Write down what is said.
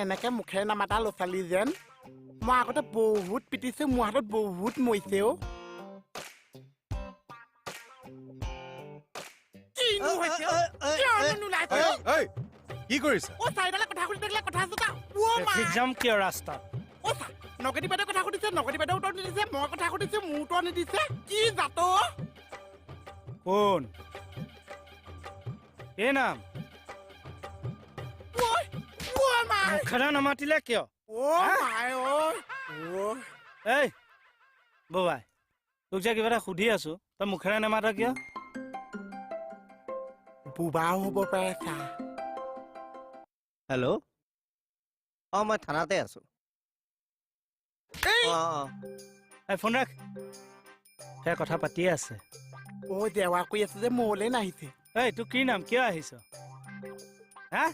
এনেকে মুখেৰে নামাতা ল'ৰা ছোৱালী যেন মই আগতে বহুত পিটিছো মোৰ হাতত বহুত মৰিছেও কি কৰিছা কিয় ৰাস্তাত নগেদি বাইদেউ কথা সুধিছে নগেদি বাইদেউ উত্তৰ নিদিছে মই কথা সুধিছো মোৰ উত্তৰ নিদিছে কি জাত কোন এই নাম মুখেৰে নামাতিলে কিয় এই ববাই তোক যে কিবা এটা সুধি আছো তই মুখেৰে নামাতা কিয় বুবাও হ'ব পাৰে চা হেল্ল' মই থানাতে আছো এই ফোন ৰাখ সেই কথা পাতিয়ে আছে দেৱা কৰি আছে যে মোলৈ নাহিছে এই তোৰ কি নাম কিয় আহিছ হা